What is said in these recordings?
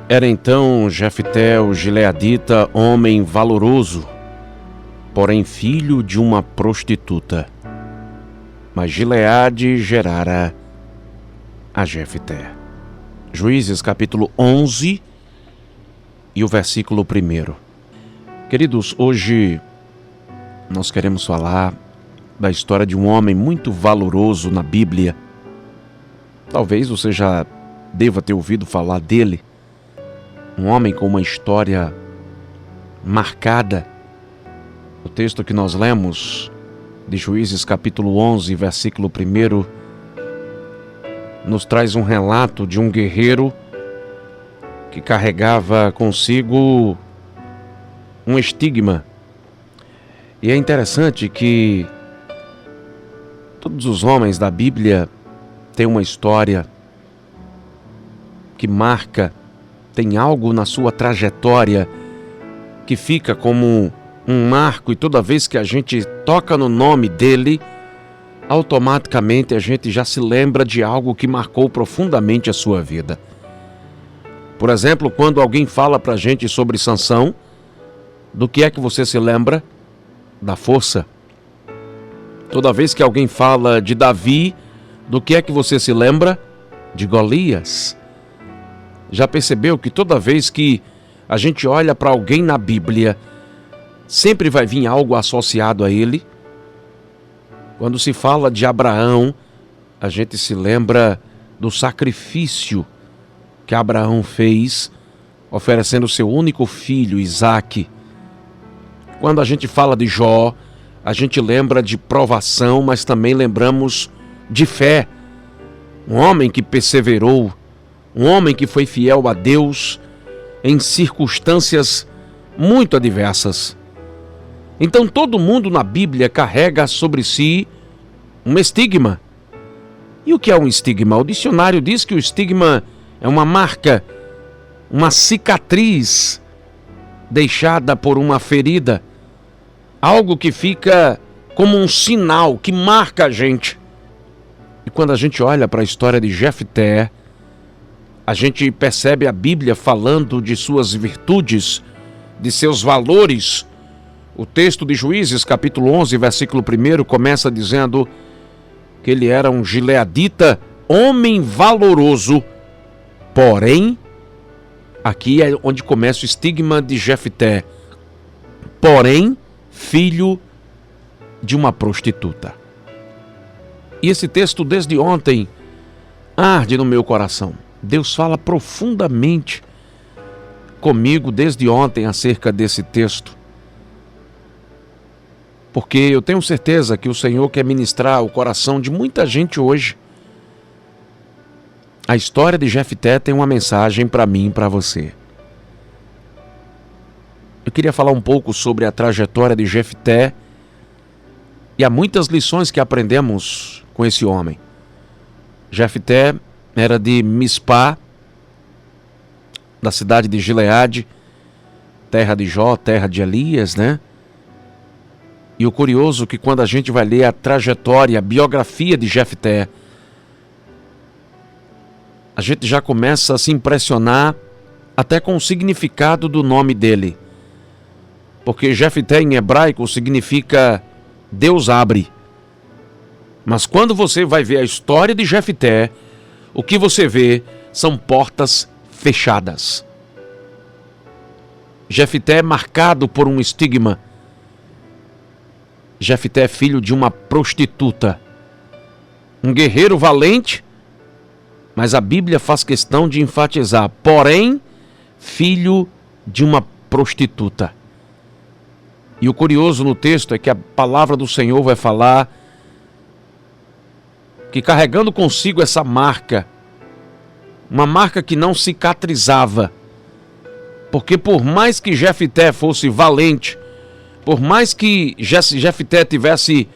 Era então Jefté o gileadita homem valoroso, porém filho de uma prostituta. Mas Gileade gerara a Jefté. Juízes capítulo 11 e o versículo 1. Queridos, hoje nós queremos falar da história de um homem muito valoroso na Bíblia. Talvez você já deva ter ouvido falar dele. Um homem com uma história marcada. O texto que nós lemos de Juízes capítulo 11, versículo 1, nos traz um relato de um guerreiro que carregava consigo um estigma. E é interessante que todos os homens da Bíblia têm uma história que marca, tem algo na sua trajetória que fica como um marco, e toda vez que a gente toca no nome dele, automaticamente a gente já se lembra de algo que marcou profundamente a sua vida. Por exemplo, quando alguém fala pra gente sobre Sansão, do que é que você se lembra? Da força. Toda vez que alguém fala de Davi, do que é que você se lembra? De Golias. Já percebeu que toda vez que a gente olha para alguém na Bíblia, sempre vai vir algo associado a ele? Quando se fala de Abraão, a gente se lembra do sacrifício que Abraão fez, oferecendo seu único filho, Isaque. Quando a gente fala de Jó, a gente lembra de provação, mas também lembramos de fé. Um homem que perseverou, um homem que foi fiel a Deus em circunstâncias muito adversas. Então todo mundo na Bíblia carrega sobre si um estigma. E o que é um estigma? O dicionário diz que o estigma é uma marca, uma cicatriz deixada por uma ferida, algo que fica como um sinal que marca a gente. E quando a gente olha para a história de Jefté, a gente percebe a Bíblia falando de suas virtudes, de seus valores. O texto de Juízes, capítulo 11, versículo 1, começa dizendo que ele era um gileadita, homem valoroso. Porém, aqui é onde começa o estigma de Jefté. Porém, filho de uma prostituta. E esse texto, desde ontem, arde no meu coração. Deus fala profundamente comigo desde ontem acerca desse texto. Porque eu tenho certeza que o Senhor quer ministrar o coração de muita gente hoje. A história de Jefté tem uma mensagem para mim e para você. Eu queria falar um pouco sobre a trajetória de Jefté, e há muitas lições que aprendemos com esse homem. Jefté era de Mispá, da cidade de Gileade, terra de Jó, terra de Elias, né? E o curioso é que quando a gente vai ler a trajetória, a biografia de Jefté, a gente já começa a se impressionar até com o significado do nome dele. Porque Jefté em hebraico significa Deus abre. Mas quando você vai ver a história de Jefté, o que você vê são portas fechadas. Jefté é marcado por um estigma. Jefté é filho de uma prostituta. Um guerreiro valente, mas a Bíblia faz questão de enfatizar, porém, filho de uma prostituta. E o curioso no texto é que a palavra do Senhor vai falar que carregando consigo essa marca, uma marca que não cicatrizava, porque por mais que Jefté fosse valente, por mais que Jefté tivesse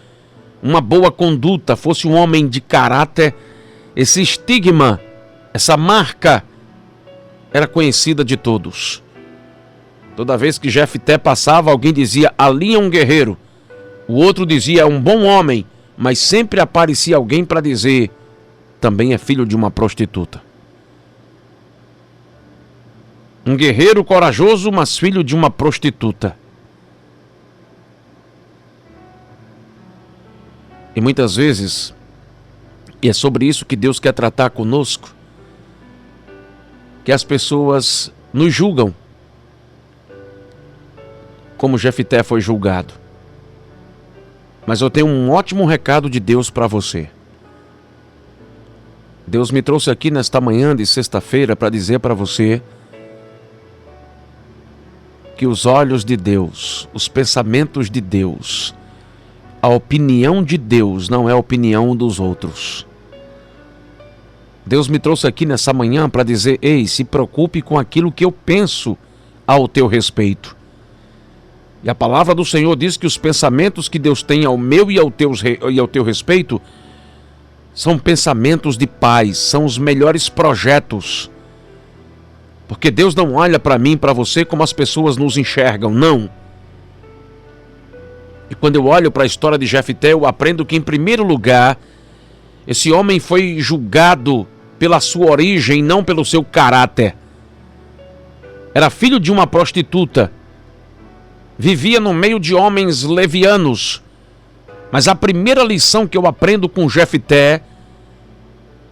uma boa conduta, fosse um homem de caráter, esse estigma, essa marca era conhecida de todos. Toda vez que Jefté passava, alguém dizia, ali é um guerreiro. O outro dizia, é um bom homem, mas sempre aparecia alguém para dizer: também é filho de uma prostituta. Um guerreiro corajoso, mas filho de uma prostituta. E muitas vezes, e é sobre isso que Deus quer tratar conosco, que as pessoas nos julgam, como Jefité foi julgado. Mas eu tenho um ótimo recado de Deus para você. Deus me trouxe aqui nesta manhã de sexta-feira para dizer para você que os olhos de Deus, os pensamentos de Deus, a opinião de Deus não é a opinião dos outros. Deus me trouxe aqui nessa manhã para dizer: ei, se preocupe com aquilo que eu penso ao teu respeito. E a palavra do Senhor diz que os pensamentos que Deus tem ao meu e ao teu respeito são pensamentos de paz, são os melhores projetos. Porque Deus não olha para mim, para você, como as pessoas nos enxergam, não. E quando eu olho para a história de Jefité, eu aprendo que, em primeiro lugar, esse homem foi julgado pela sua origem, não pelo seu caráter. Era filho de uma prostituta. Vivia no meio de homens levianos. Mas a primeira lição que eu aprendo com Jefité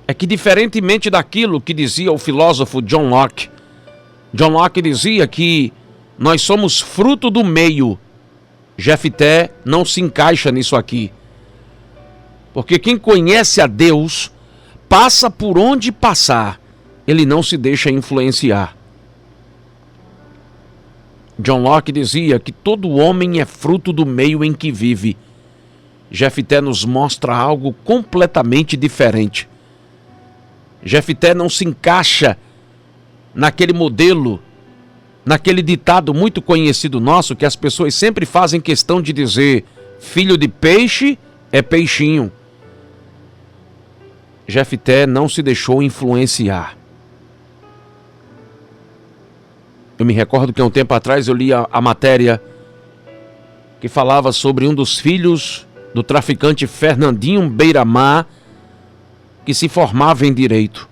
é que, diferentemente daquilo que dizia o filósofo John Locke dizia que nós somos fruto do meio. Jefité não se encaixa nisso aqui. Porque quem conhece a Deus, passa por onde passar, ele não se deixa influenciar. John Locke dizia que todo homem é fruto do meio em que vive. Jefité nos mostra algo completamente diferente. Jefité não se encaixa naquele modelo, naquele ditado muito conhecido nosso, que as pessoas sempre fazem questão de dizer: filho de peixe é peixinho. Jefité não se deixou influenciar. Eu me recordo que há um tempo atrás eu li a matéria que falava sobre um dos filhos do traficante Fernandinho Beiramar, que se formava em direito.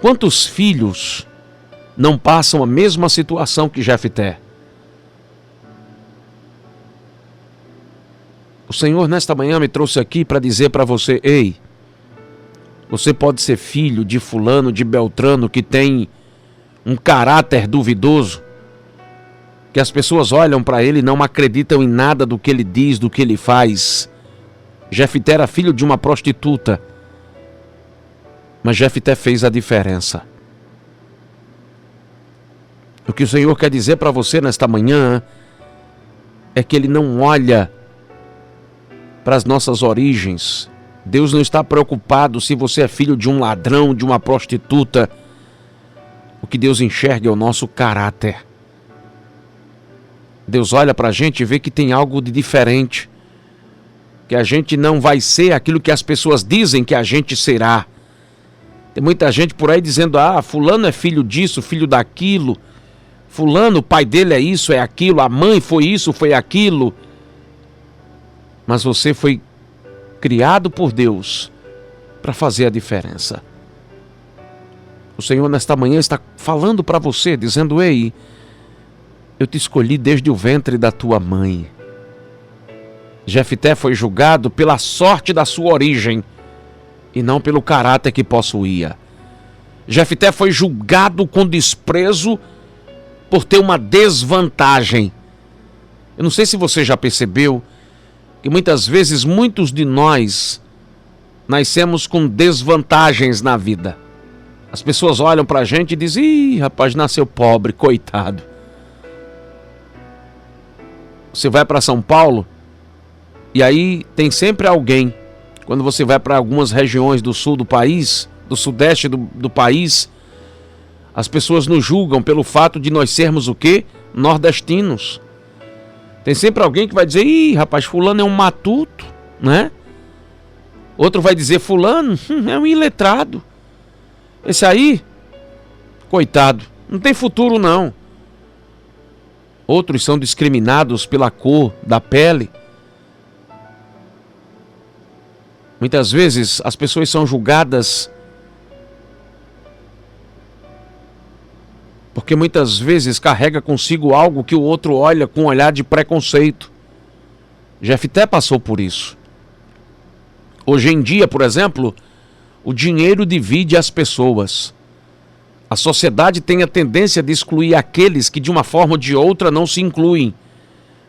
Quantos filhos não passam a mesma situação que Jefité? O Senhor nesta manhã me trouxe aqui para dizer para você: ei, você pode ser filho de fulano, de Beltrano, que tem um caráter duvidoso, que as pessoas olham para ele e não acreditam em nada do que ele diz, do que ele faz. Jefité era filho de uma prostituta, mas Jefité fez a diferença. O que o Senhor quer dizer para você nesta manhã é que Ele não olha para as nossas origens. Deus não está preocupado se você é filho de um ladrão, de uma prostituta. O que Deus enxerga é o nosso caráter. Deus olha para a gente e vê que tem algo de diferente, que a gente não vai ser aquilo que as pessoas dizem que a gente será. Tem muita gente por aí dizendo: ah, fulano é filho disso, filho daquilo. Fulano, o pai dele é isso, é aquilo. A mãe foi isso, foi aquilo. Mas você foi criado por Deus para fazer a diferença. O Senhor nesta manhã está falando para você, dizendo: ei, eu te escolhi desde o ventre da tua mãe. Jefité foi julgado pela sorte da sua origem e não pelo caráter que possuía. Jefité foi julgado com desprezo por ter uma desvantagem. Eu não sei se você já percebeu que muitas vezes muitos de nós nascemos com desvantagens na vida. As pessoas olham pra gente e dizem: ih, rapaz, nasceu pobre, coitado. Você vai para São Paulo e aí tem sempre alguém, quando você vai para algumas regiões do sul do país, do sudeste do país, as pessoas nos julgam pelo fato de nós sermos o quê? Nordestinos. Tem sempre alguém que vai dizer: ih, rapaz, fulano é um matuto, né? Outro vai dizer: fulano é um iletrado. Esse aí, coitado, não tem futuro não. Outros são discriminados pela cor da pele. Muitas vezes as pessoas são julgadas porque muitas vezes carrega consigo algo que o outro olha com um olhar de preconceito. Jefté passou por isso. Hoje em dia, por exemplo, o dinheiro divide as pessoas. A sociedade tem a tendência de excluir aqueles que de uma forma ou de outra não se incluem,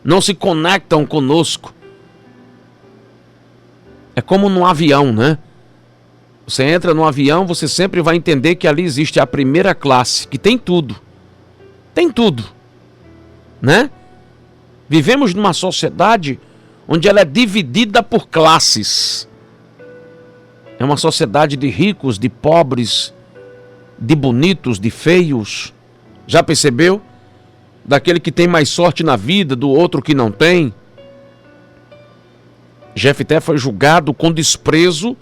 não se conectam conosco. É como num avião, né? Você entra no avião, você sempre vai entender que ali existe a primeira classe, que tem tudo. Tem tudo, né? Vivemos numa sociedade onde ela é dividida por classes. É uma sociedade de ricos, de pobres, de bonitos, de feios. Já percebeu? Daquele que tem mais sorte na vida, do outro que não tem. Jefté foi julgado com desprezo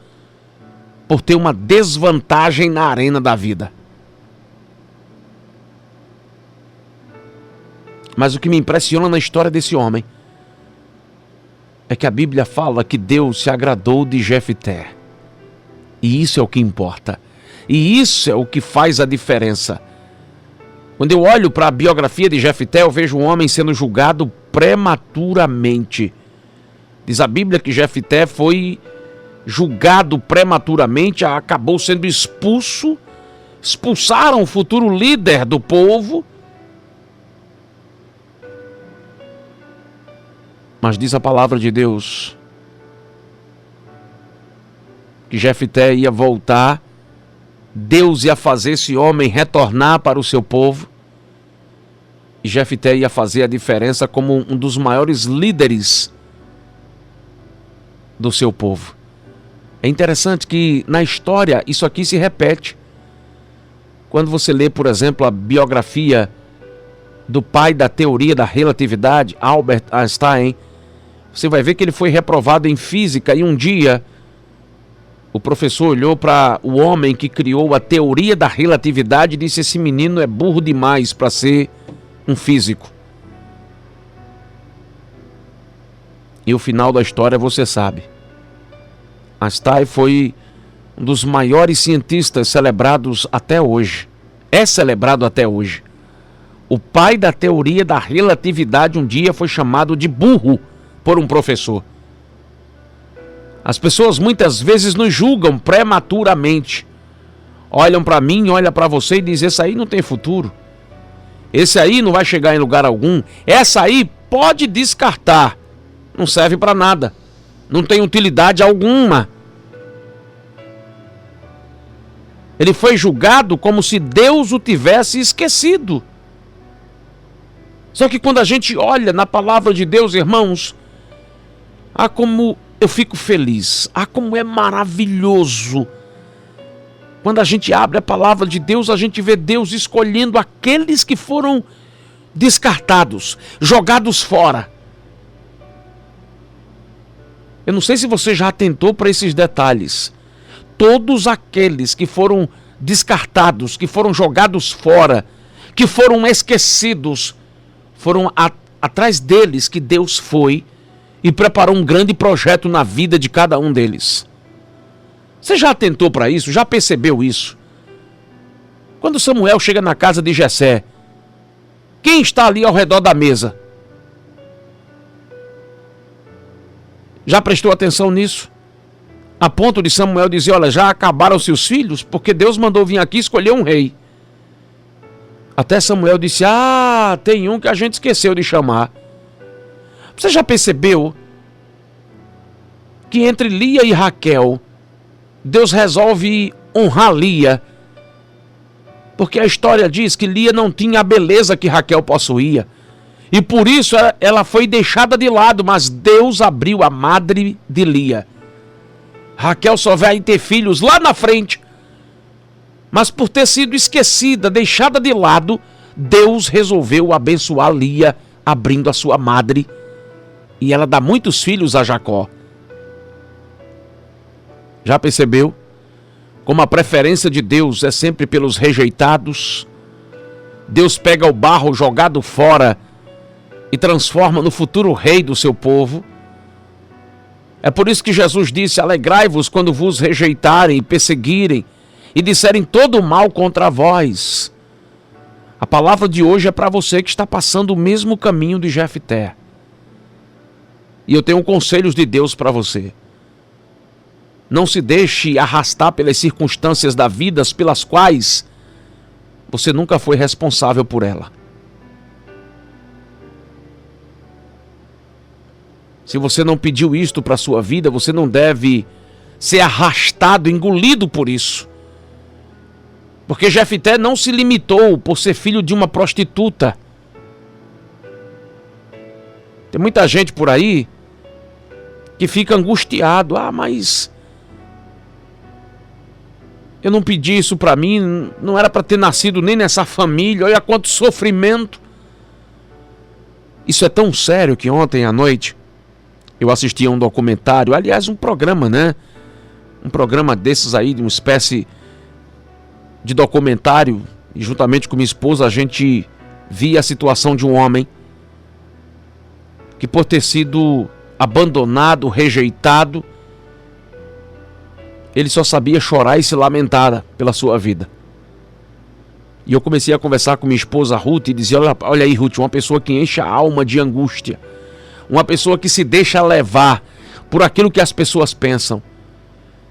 por ter uma desvantagem na arena da vida. Mas o que me impressiona na história desse homem é que a Bíblia fala que Deus se agradou de Jefté. E isso é o que importa. E isso é o que faz a diferença. Quando eu olho para a biografia de Jefté, eu vejo um homem sendo julgado prematuramente. Diz a Bíblia que Jefté foi julgado prematuramente, acabou sendo expulso. Expulsaram o futuro líder do povo. Mas diz a palavra de Deus que Jefté ia voltar, Deus ia fazer esse homem retornar para o seu povo, e Jefté ia fazer a diferença como um dos maiores líderes do seu povo. É interessante que na história isso aqui se repete. Quando você lê, por exemplo, a biografia do pai da teoria da relatividade, Albert Einstein, você vai ver que ele foi reprovado em física e um dia o professor olhou para o homem que criou a teoria da relatividade e disse: esse menino é burro demais para ser um físico. E o final da história você sabe. Einstein foi um dos maiores cientistas celebrados até hoje. É celebrado até hoje. O pai da teoria da relatividade um dia foi chamado de burro por um professor. As pessoas muitas vezes nos julgam prematuramente. Olham para mim, olham para você e dizem: esse aí não tem futuro. Esse aí não vai chegar em lugar algum. Essa aí pode descartar. Não serve para nada. Não tem utilidade alguma. Ele foi julgado como se Deus o tivesse esquecido. Só que quando a gente olha na palavra de Deus, irmãos, como eu fico feliz, como é maravilhoso. Quando a gente abre a palavra de Deus, a gente vê Deus escolhendo aqueles que foram descartados, jogados fora. Eu não sei se você já atentou para esses detalhes. Todos aqueles que foram descartados, que foram jogados fora, que foram esquecidos, foram atrás deles que Deus foi e preparou um grande projeto na vida de cada um deles. Você já atentou para isso? Já percebeu isso? Quando Samuel chega na casa de Jessé, quem está ali ao redor da mesa? Já prestou atenção nisso? A ponto de Samuel dizer: olha, já acabaram seus filhos? Porque Deus mandou vir aqui escolher um rei. Até Samuel disse: tem um que a gente esqueceu de chamar. Você já percebeu que entre Lia e Raquel, Deus resolve honrar Lia? Porque a história diz que Lia não tinha a beleza que Raquel possuía. E por isso ela foi deixada de lado, mas Deus abriu a madre de Lia. Raquel só vai ter filhos lá na frente. Mas por ter sido esquecida, deixada de lado, Deus resolveu abençoar Lia, abrindo a sua madre. E ela dá muitos filhos a Jacó. Já percebeu como a preferência de Deus é sempre pelos rejeitados? Deus pega o barro jogado fora e transforma no futuro rei do seu povo. É por isso que Jesus disse: alegrai-vos quando vos rejeitarem e perseguirem e disserem todo o mal contra vós. A palavra de hoje é para você que está passando o mesmo caminho de Jefté. E eu tenho conselhos de Deus para você. Não se deixe arrastar pelas circunstâncias da vida pelas quais você nunca foi responsável por ela. Se você não pediu isto para a sua vida, você não deve ser arrastado, engolido por isso. Porque Jefté não se limitou por ser filho de uma prostituta. Tem muita gente por aí que fica angustiado. Mas eu não pedi isso para mim, não era para ter nascido nem nessa família, olha quanto sofrimento. Isso é tão sério que ontem à noite eu assisti a um documentário, aliás, um programa, né? Um programa desses aí, de uma espécie de documentário, e juntamente com minha esposa a gente via a situação de um homem que, por ter sido abandonado, rejeitado, ele só sabia chorar e se lamentar pela sua vida. E eu comecei a conversar com minha esposa Ruth e dizia: olha aí, Ruth, uma pessoa que enche a alma de angústia, uma pessoa que se deixa levar por aquilo que as pessoas pensam.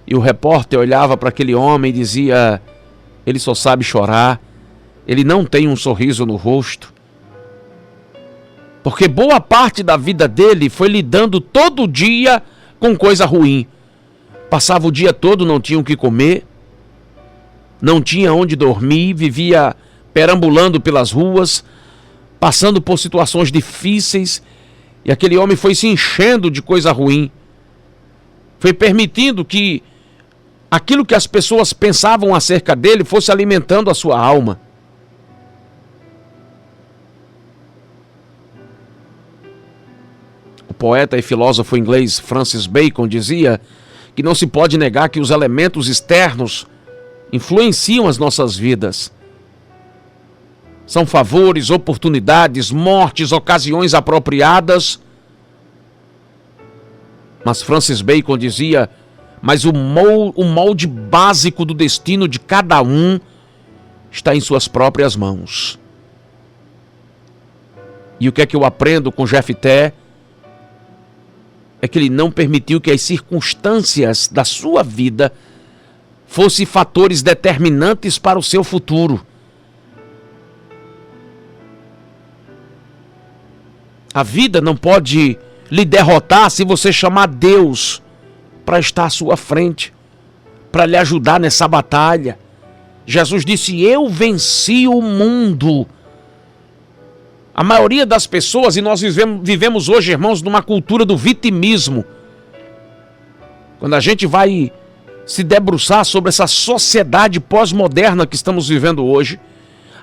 E o repórter olhava para aquele homem e dizia: ele só sabe chorar, ele não tem um sorriso no rosto, porque boa parte da vida dele foi lidando todo dia com coisa ruim. Passava o dia todo, não tinha o que comer, não tinha onde dormir, vivia perambulando pelas ruas, passando por situações difíceis, e aquele homem foi se enchendo de coisa ruim, foi permitindo que aquilo que as pessoas pensavam acerca dele fosse alimentando a sua alma. O poeta e filósofo inglês Francis Bacon dizia que não se pode negar que os elementos externos influenciam as nossas vidas. São favores, oportunidades, mortes, ocasiões apropriadas. Mas Francis Bacon dizia: mas o molde básico do destino de cada um está em suas próprias mãos. E o que é que eu aprendo com Jefté? É que ele não permitiu que as circunstâncias da sua vida fossem fatores determinantes para o seu futuro. A vida não pode lhe derrotar se você chamar Deus para estar à sua frente, para lhe ajudar nessa batalha. Jesus disse: eu venci o mundo. A maioria das pessoas, e nós vivemos hoje, irmãos, numa cultura do vitimismo. Quando a gente vai se debruçar sobre essa sociedade pós-moderna que estamos vivendo hoje,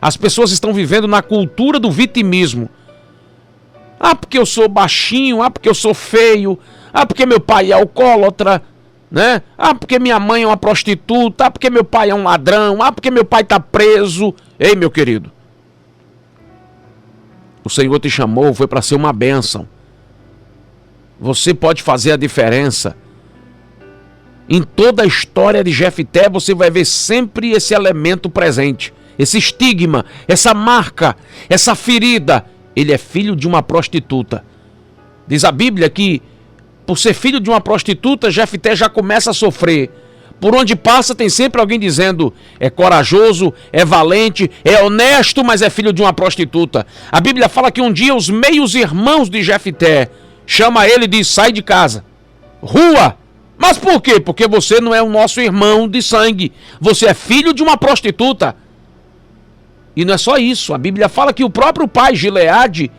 as pessoas estão vivendo na cultura do vitimismo. Porque eu sou baixinho, porque eu sou feio, porque meu pai é alcoólatra, né? Porque minha mãe é uma prostituta, porque meu pai é um ladrão, porque meu pai está preso. Ei, meu querido, o Senhor te chamou, foi para ser uma bênção. Você pode fazer a diferença. Em toda a história de Jefté, você vai ver sempre esse elemento presente, esse estigma, essa marca, essa ferida. Ele é filho de uma prostituta. Diz a Bíblia que, por ser filho de uma prostituta, Jefté já começa a sofrer. Por onde passa tem sempre alguém dizendo: é corajoso, é valente, é honesto, mas é filho de uma prostituta. A Bíblia fala que um dia os meios irmãos de Jefté chama ele e diz: sai de casa, rua. Mas por quê? Porque você não é o nosso irmão de sangue, você é filho de uma prostituta. E não é só isso, a Bíblia fala que o próprio pai, Gileade,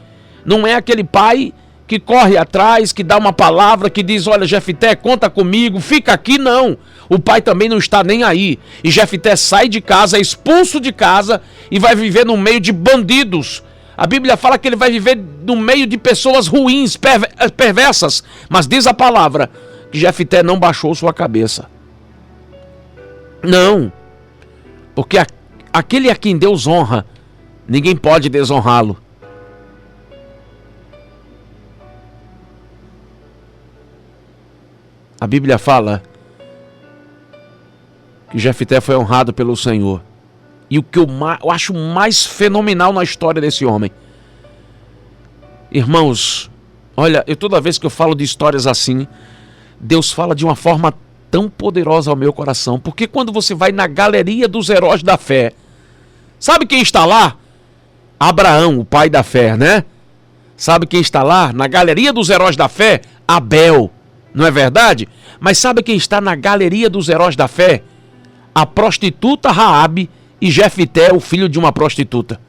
não é aquele pai que corre atrás, que dá uma palavra, que diz: olha, Jefté, conta comigo, fica aqui. Não, o pai também não está nem aí. E Jefté sai de casa, é expulso de casa e vai viver no meio de bandidos. A Bíblia fala que ele vai viver no meio de pessoas ruins, perversas. Mas diz a palavra que Jefté não baixou sua cabeça. Não, porque aquele a quem Deus honra, ninguém pode desonrá-lo. A Bíblia fala que Jefté foi honrado pelo Senhor. E o que eu acho mais fenomenal na história desse homem, irmãos, olha, toda vez que eu falo de histórias assim, Deus fala de uma forma tão poderosa ao meu coração. Porque quando você vai na galeria dos heróis da fé, sabe quem está lá? Abraão, o pai da fé, né? Sabe quem está lá na galeria dos heróis da fé? Abel, não é verdade? Mas sabe quem está na galeria dos heróis da fé? A prostituta Raabe e Jefté, o filho de uma prostituta.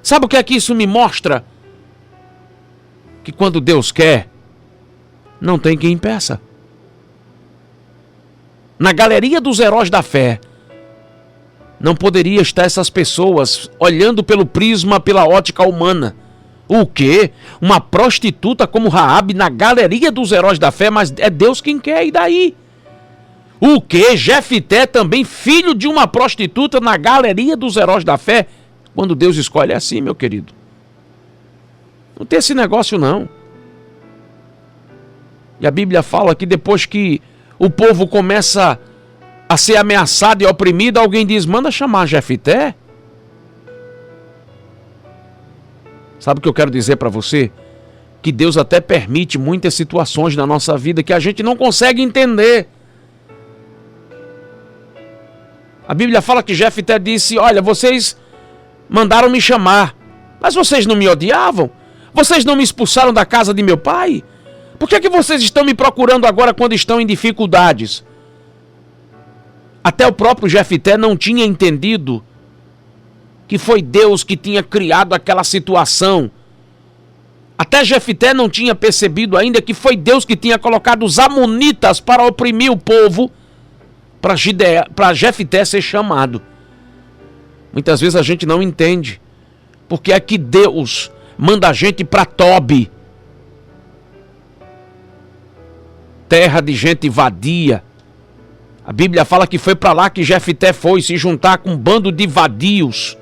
Sabe o que é que isso me mostra? Que quando Deus quer, não tem quem impeça. Na galeria dos heróis da fé, não poderia estar essas pessoas olhando pelo prisma, pela ótica humana. O quê? Uma prostituta como Raabe na galeria dos heróis da fé, mas é Deus quem quer, e daí? O quê? Jefté também, filho de uma prostituta na galeria dos heróis da fé? Quando Deus escolhe é assim, meu querido. Não tem esse negócio não. E a Bíblia fala que depois que o povo começa a ser ameaçado e oprimido, alguém diz, manda chamar Jefté. Sabe o que eu quero dizer para você? Que Deus até permite muitas situações na nossa vida que a gente não consegue entender. A Bíblia fala que Jefté disse, olha, vocês mandaram me chamar, mas vocês não me odiavam? Vocês não me expulsaram da casa de meu pai? Por que vocês estão me procurando agora quando estão em dificuldades? Até o próprio Jefté não tinha entendido que foi Deus que tinha criado aquela situação. Até Jefté não tinha percebido ainda que foi Deus que tinha colocado os amonitas para oprimir o povo, para Jefté ser chamado. Muitas vezes a gente não entende porque é que Deus manda a gente para Tobi, terra de gente vadia. A Bíblia fala que foi para lá que Jefté foi se juntar com um bando de vadios,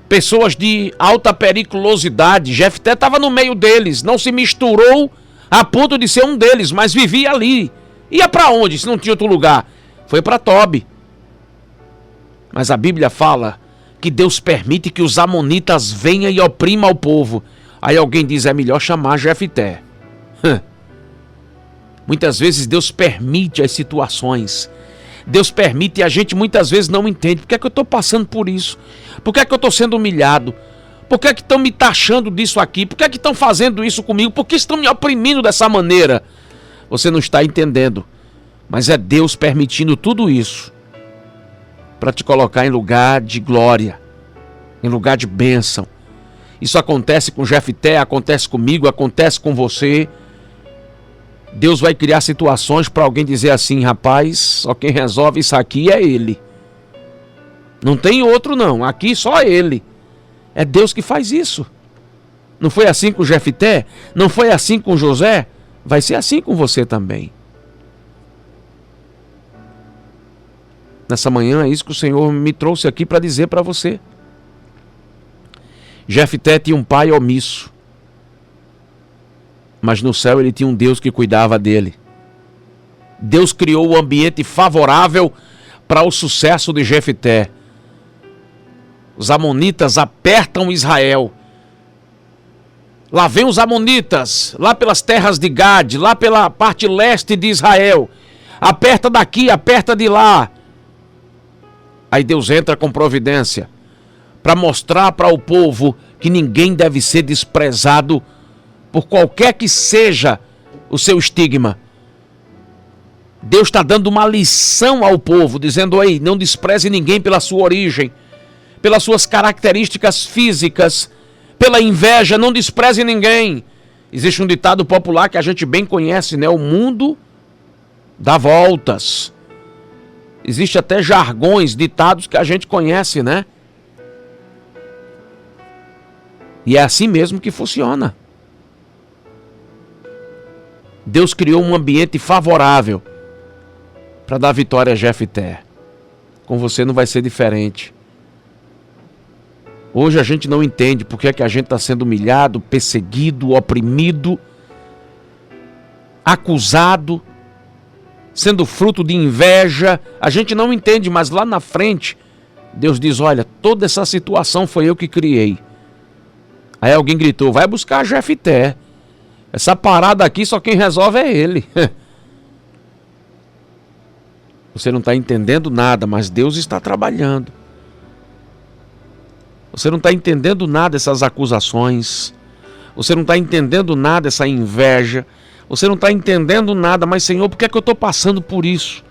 pessoas de alta periculosidade. Jefté estava no meio deles, não se misturou a ponto de ser um deles, mas vivia ali. Ia para onde se não tinha outro lugar? Foi para Tobi. Mas a Bíblia fala que Deus permite que os amonitas venham e oprimam o povo. Aí alguém diz, é melhor chamar Jefté. Muitas vezes Deus permite as situações. Deus permite e a gente muitas vezes não entende. Por que é que eu estou passando por isso? Por que é que eu estou sendo humilhado? Por que é que estão me taxando disso aqui? Por que é que estão fazendo isso comigo? Por que estão me oprimindo dessa maneira? Você não está entendendo. Mas é Deus permitindo tudo isso para te colocar em lugar de glória, em lugar de bênção. Isso acontece com Jefté, acontece comigo, acontece com você. Deus vai criar situações para alguém dizer assim, rapaz, só quem resolve isso aqui é Ele. Não tem outro não, aqui só Ele. É Deus que faz isso. Não foi assim com Jefté? Não foi assim com José? Vai ser assim com você também. Nessa manhã é isso que o Senhor me trouxe aqui para dizer para você. Jefté tinha um pai omisso, mas no céu ele tinha um Deus que cuidava dele. Deus criou o ambiente favorável para o sucesso de Jefté. Os amonitas apertam Israel. Lá vem os amonitas, lá pelas terras de Gade, lá pela parte leste de Israel. Aperta daqui, aperta de lá. Aí Deus entra com providência para mostrar para o povo que ninguém deve ser desprezado por qualquer que seja o seu estigma. Deus está dando uma lição ao povo, dizendo, ei, não despreze ninguém pela sua origem, pelas suas características físicas, pela inveja, não despreze ninguém. Existe um ditado popular que a gente bem conhece, né? O mundo dá voltas. Existe até jargões, ditados que a gente conhece, né? E é assim mesmo que funciona. Deus criou um ambiente favorável para dar vitória a Jefté. Com você não vai ser diferente. Hoje a gente não entende porque é que a gente está sendo humilhado, perseguido, oprimido, acusado, sendo fruto de inveja. A gente não entende, mas lá na frente, Deus diz, olha, toda essa situação foi eu que criei. Aí alguém gritou, vai buscar Jefté. Essa parada aqui só quem resolve é ele. Você não está entendendo nada, mas Deus está trabalhando. Você não está entendendo nada essas acusações. Você não está entendendo nada essa inveja. Você não está entendendo nada, mas Senhor, por que é que eu estou passando por isso?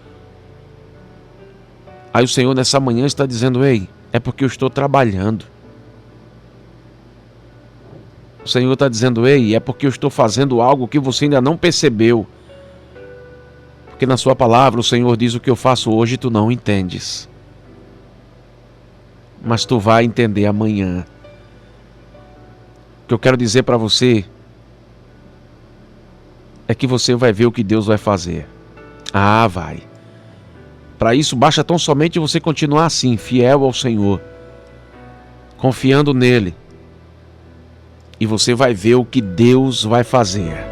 Aí o Senhor nessa manhã está dizendo, ei, é porque eu estou trabalhando. O Senhor está dizendo, ei, é porque eu estou fazendo algo que você ainda não percebeu. Porque na sua palavra o Senhor diz o que eu faço hoje tu não entendes. Mas tu vai entender amanhã. O que eu quero dizer para você é que você vai ver o que Deus vai fazer. Ah, vai. Para isso basta tão somente você continuar assim, fiel ao Senhor, confiando nele. E você vai ver o que Deus vai fazer.